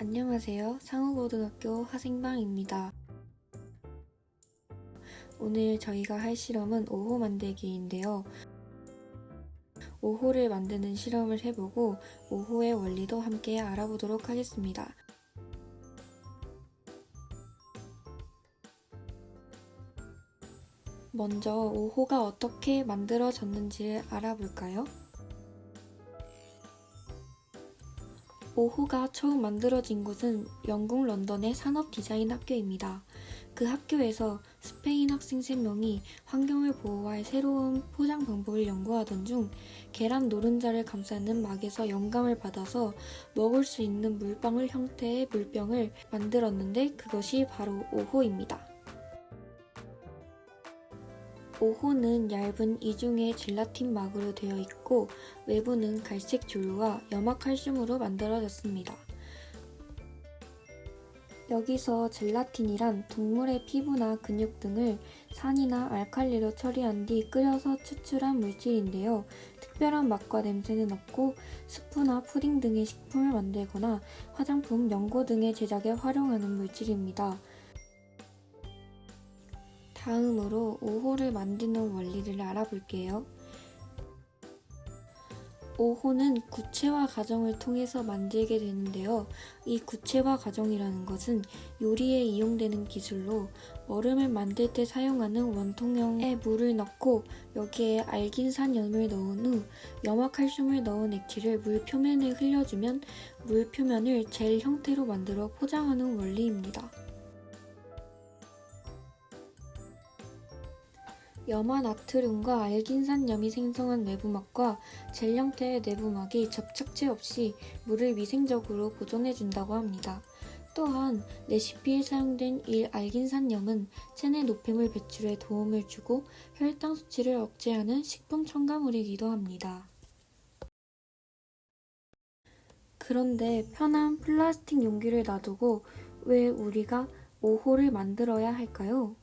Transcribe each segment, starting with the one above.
안녕하세요. 상우고등학교 화생방입니다. 오늘 저희가 할 실험은 5호 만들기인데요. 5호를 만드는 실험을 해보고 5호의 원리도 함께 알아보도록 하겠습니다. 먼저 5호가 어떻게 만들어졌는지 알아볼까요? 5호가 처음 만들어진 곳은 영국 런던의 산업 디자인 학교입니다. 그 학교에서 스페인 학생 3명이 환경을 보호할 새로운 포장 방법을 연구하던 중 계란 노른자를 감싸는 막에서 영감을 받아서 먹을 수 있는 물방울 형태의 물병을 만들었는데 그것이 바로 5호입니다. 5호는 얇은 이중의 젤라틴 막으로 되어 있고 외부는 갈색 조류와 염화칼슘으로 만들어졌습니다. 여기서 젤라틴이란 동물의 피부나 근육 등을 산이나 알칼리로 처리한 뒤 끓여서 추출한 물질인데요. 특별한 맛과 냄새는 없고 스프나 푸딩 등의 식품을 만들거나 화장품, 연고 등의 제작에 활용하는 물질입니다. 다음으로 5호를 만드는 원리를 알아볼게요. 5호는 구체화 과정을 통해서 만들게 되는데요. 이 구체화 과정이라는 것은 요리에 이용되는 기술로 얼음을 만들 때 사용하는 원통형에 물을 넣고 여기에 알긴산염을 넣은 후 염화칼슘을 넣은 액체를 물 표면에 흘려주면 물 표면을 젤 형태로 만들어 포장하는 원리입니다. 염화나트륨과 알긴산염이 생성한 내부막과 젤 형태의 내부막이 접착제 없이 물을 위생적으로 보존해준다고 합니다. 또한 레시피에 사용된 이 알긴산염은 체내 노폐물 배출에 도움을 주고 혈당 수치를 억제하는 식품 첨가물이기도 합니다. 그런데 편한 플라스틱 용기를 놔두고 왜 우리가 5호를 만들어야 할까요?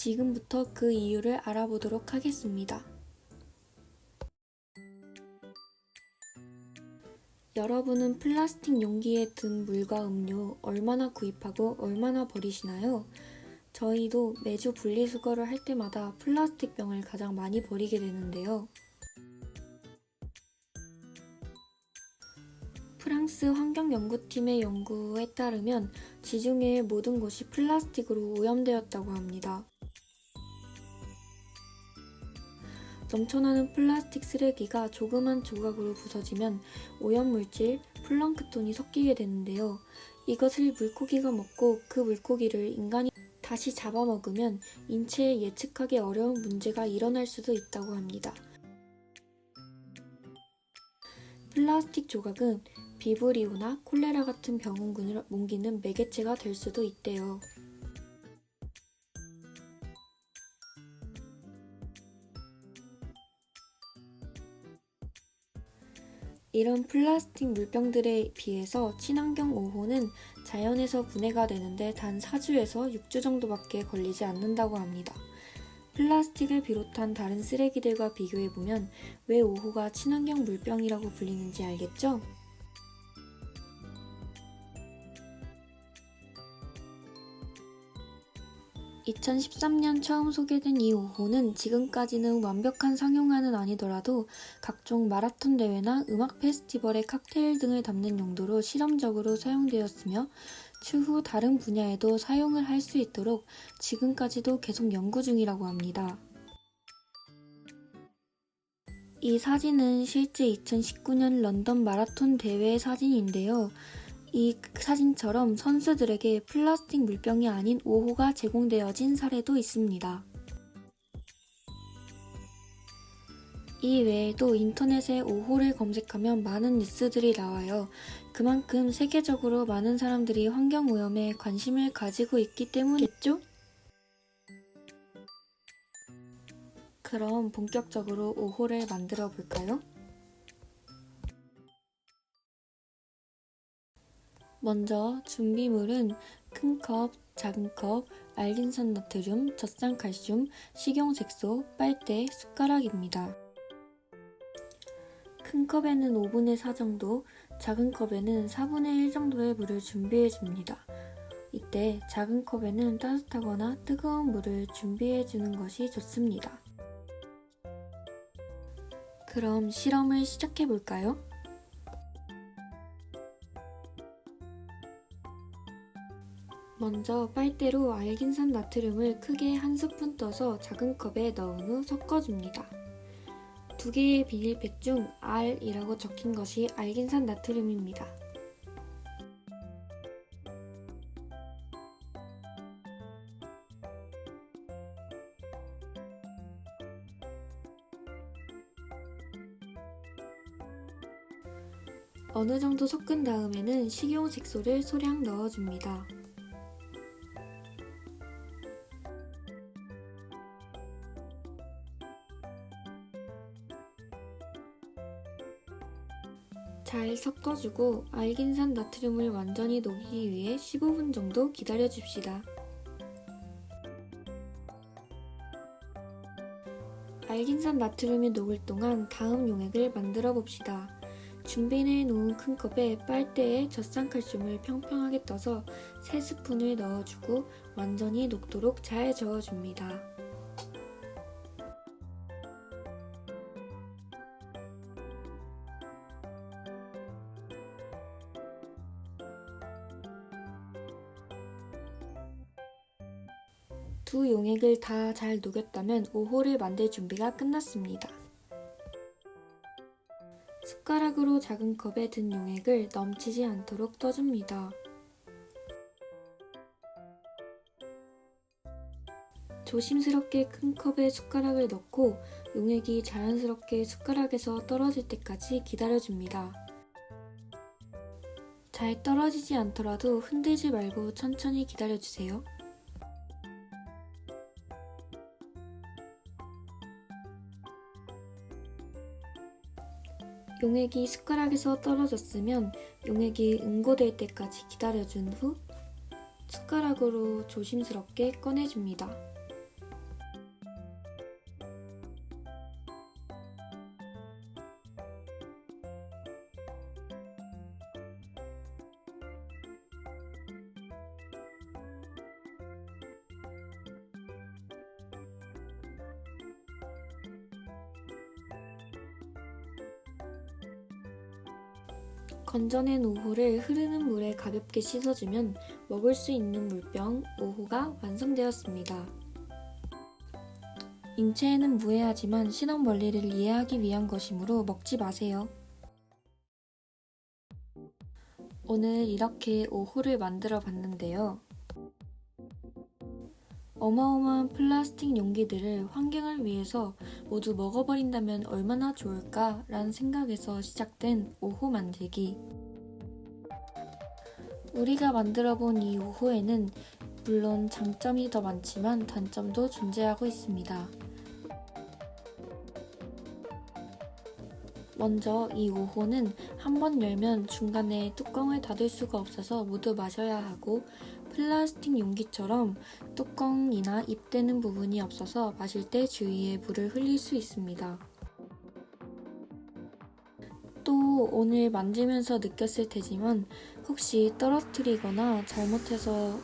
지금부터 그 이유를 알아보도록 하겠습니다. 여러분은 플라스틱 용기에 든 물과 음료 얼마나 구입하고 얼마나 버리시나요? 저희도 매주 분리수거를 할 때마다 플라스틱 병을 가장 많이 버리게 되는데요. 프랑스 환경연구팀의 연구에 따르면 지중해의 모든 곳이 플라스틱으로 오염되었다고 합니다. 넘쳐나는 플라스틱 쓰레기가 조그만 조각으로 부서지면 오염물질 플랑크톤이 섞이게 되는데요. 이것을 물고기가 먹고 그 물고기를 인간이 다시 잡아먹으면 인체에 예측하기 어려운 문제가 일어날 수도 있다고 합니다. 플라스틱 조각은 비브리오나 콜레라 같은 병원군을 옮기는 매개체가 될 수도 있대요. 이런 플라스틱 물병들에 비해서 친환경 5호는 자연에서 분해가 되는데 단 4주에서 6주 정도밖에 걸리지 않는다고 합니다. 플라스틱을 비롯한 다른 쓰레기들과 비교해보면 왜 5호가 친환경 물병이라고 불리는지 알겠죠? 2013년 처음 소개된 이 5호는 지금까지는 완벽한 상용화는 아니더라도 각종 마라톤 대회나 음악 페스티벌의 칵테일 등을 담는 용도로 실험적으로 사용되었으며 추후 다른 분야에도 사용을 할 수 있도록 지금까지도 계속 연구 중이라고 합니다. 이 사진은 실제 2019년 런던 마라톤 대회 사진인데요. 이 사진처럼 선수들에게 플라스틱 물병이 아닌 5호가 제공되어진 사례도 있습니다. 이 외에도 인터넷에 5호를 검색하면 많은 뉴스들이 나와요. 그만큼 세계적으로 많은 사람들이 환경오염에 관심을 가지고 있기 때문이겠죠? 그럼 본격적으로 5호를 만들어 볼까요? 먼저 준비물은 큰 컵, 작은 컵, 알긴산 나트륨, 젖산칼슘, 식용색소, 빨대, 숟가락입니다. 큰 컵에는 5분의 4 정도, 작은 컵에는 4분의 1 정도의 물을 준비해 줍니다. 이때 작은 컵에는 따뜻하거나 뜨거운 물을 준비해 주는 것이 좋습니다. 그럼 실험을 시작해 볼까요? 먼저 빨대로 알긴산 나트륨을 크게 한 스푼 떠서 작은 컵에 넣은 후 섞어줍니다. 두 개의 비닐팩 중 R이라고 적힌 것이 알긴산 나트륨입니다. 어느 정도 섞은 다음에는 식용색소를 소량 넣어줍니다. 잘 섞어주고 알긴산 나트륨을 완전히 녹이기 위해 15분 정도 기다려줍시다. 알긴산 나트륨이 녹을 동안 다음 용액을 만들어 봅시다. 준비해 놓은 큰 컵에 빨대에 젖산칼슘을 평평하게 떠서 3스푼을 넣어주고 완전히 녹도록 잘 저어줍니다. 두 용액을 다 잘 녹였다면 5호를 만들 준비가 끝났습니다. 숟가락으로 작은 컵에 든 용액을 넘치지 않도록 떠줍니다. 조심스럽게 큰 컵에 숟가락을 넣고 용액이 자연스럽게 숟가락에서 떨어질 때까지 기다려줍니다. 잘 떨어지지 않더라도 흔들지 말고 천천히 기다려주세요. 용액이 숟가락에서 떨어졌으면 용액이 응고될 때까지 기다려준 후 숟가락으로 조심스럽게 꺼내줍니다. 건져낸 5호를 흐르는 물에 가볍게 씻어주면 먹을 수 있는 물병 5호가 완성되었습니다. 인체에는 무해하지만 실험 원리를 이해하기 위한 것이므로 먹지 마세요. 오늘 이렇게 5호를 만들어 봤는데요. 어마어마한 플라스틱 용기들을 환경을 위해서 모두 먹어버린다면 얼마나 좋을까 라는 생각에서 시작된 5호 만들기. 우리가 만들어본 이 5호에는 물론 장점이 더 많지만 단점도 존재하고 있습니다. 먼저 이 5호는 한번 열면 중간에 뚜껑을 닫을 수가 없어서 모두 마셔야 하고 플라스틱 용기처럼 뚜껑이나 입대는 부분이 없어서 마실 때 주위에 물을 흘릴 수 있습니다. 또 오늘 만지면서 느꼈을 테지만 혹시 떨어뜨리거나 잘못해서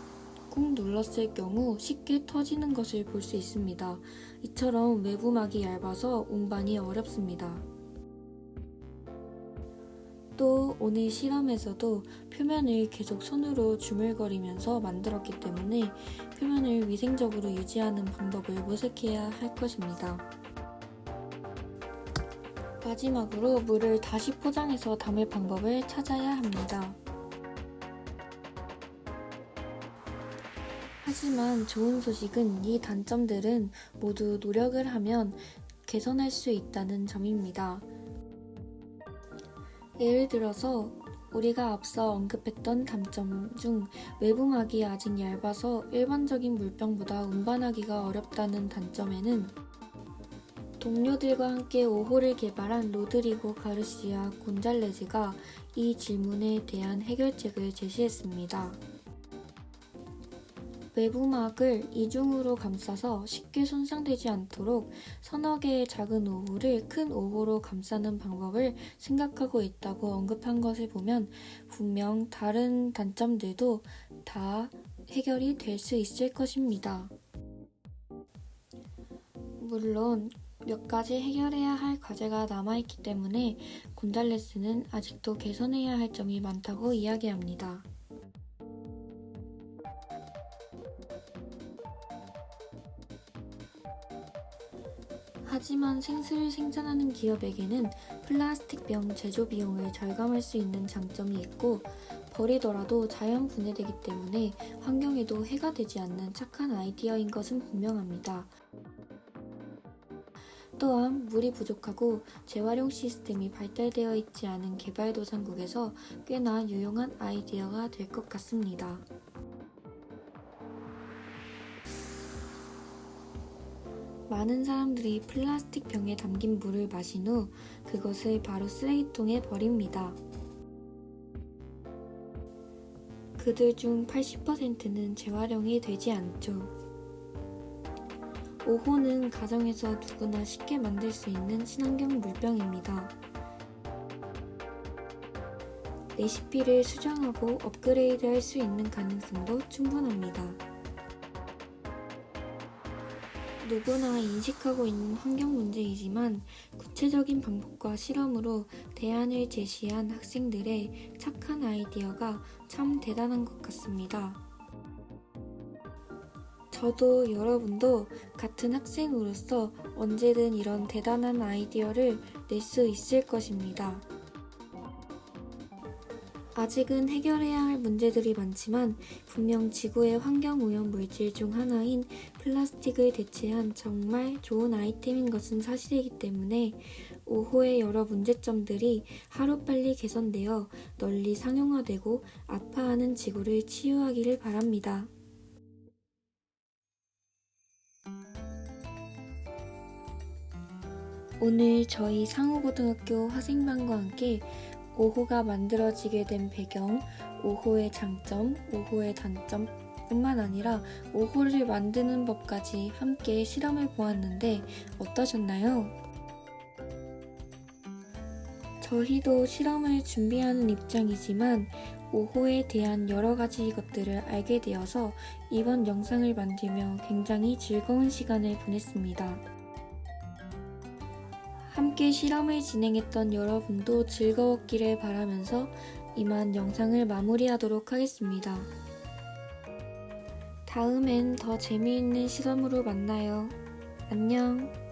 꾹 눌렀을 경우 쉽게 터지는 것을 볼 수 있습니다. 이처럼 외부막이 얇아서 운반이 어렵습니다. 또 오늘 실험에서도 표면을 계속 손으로 주물거리면서 만들었기 때문에 표면을 위생적으로 유지하는 방법을 모색해야 할 것입니다. 마지막으로 물을 다시 포장해서 담을 방법을 찾아야 합니다. 하지만 좋은 소식은 이 단점들은 모두 노력을 하면 개선할 수 있다는 점입니다. 예를 들어서 우리가 앞서 언급했던 단점 중 외부막이 아직 얇아서 일반적인 물병보다 운반하기가 어렵다는 단점에는 동료들과 함께 5호를 개발한 로드리고 가르시아 곤잘레즈가 이 질문에 대한 해결책을 제시했습니다. 외부막을 이중으로 감싸서 쉽게 손상되지 않도록 서너 개의 작은 오호를 큰 오호로 감싸는 방법을 생각하고 있다고 언급한 것을 보면 분명 다른 단점들도 다 해결이 될 수 있을 것입니다. 물론 몇 가지 해결해야 할 과제가 남아있기 때문에 곤잘레스는 아직도 개선해야 할 점이 많다고 이야기합니다. 하지만 생수를 생산하는 기업에게는 플라스틱 병 제조 비용을 절감할 수 있는 장점이 있고 버리더라도 자연 분해되기 때문에 환경에도 해가 되지 않는 착한 아이디어인 것은 분명합니다. 또한 물이 부족하고 재활용 시스템이 발달되어 있지 않은 개발도상국에서 꽤나 유용한 아이디어가 될 것 같습니다. 많은 사람들이 플라스틱 병에 담긴 물을 마신 후 그것을 바로 쓰레기통에 버립니다. 그들 중 80%는 재활용이 되지 않죠. 오호는 가정에서 누구나 쉽게 만들 수 있는 친환경 물병입니다. 레시피를 수정하고 업그레이드 할 수 있는 가능성도 충분합니다. 누구나 인식하고 있는 환경 문제이지만 구체적인 방법과 실험으로 대안을 제시한 학생들의 착한 아이디어가 참 대단한 것 같습니다. 저도 여러분도 같은 학생으로서 언제든 이런 대단한 아이디어를 낼 수 있을 것입니다. 아직은 해결해야 할 문제들이 많지만 분명 지구의 환경오염 물질 중 하나인 플라스틱을 대체한 정말 좋은 아이템인 것은 사실이기 때문에 오호의 여러 문제점들이 하루빨리 개선되어 널리 상용화되고 아파하는 지구를 치유하기를 바랍니다. 오늘 저희 상호고등학교 화생반과 함께 오호가 만들어지게 된 배경, 오호의 장점, 오호의 단점 뿐만 아니라 오호를 만드는 법까지 함께 실험해 보았는데 어떠셨나요? 저희도 실험을 준비하는 입장이지만 오호에 대한 여러 가지 것들을 알게 되어서 이번 영상을 만들며 굉장히 즐거운 시간을 보냈습니다. 함께 실험을 진행했던 여러분도 즐거웠기를 바라면서 이만 영상을 마무리하도록 하겠습니다. 다음엔 더 재미있는 실험으로 만나요. 안녕.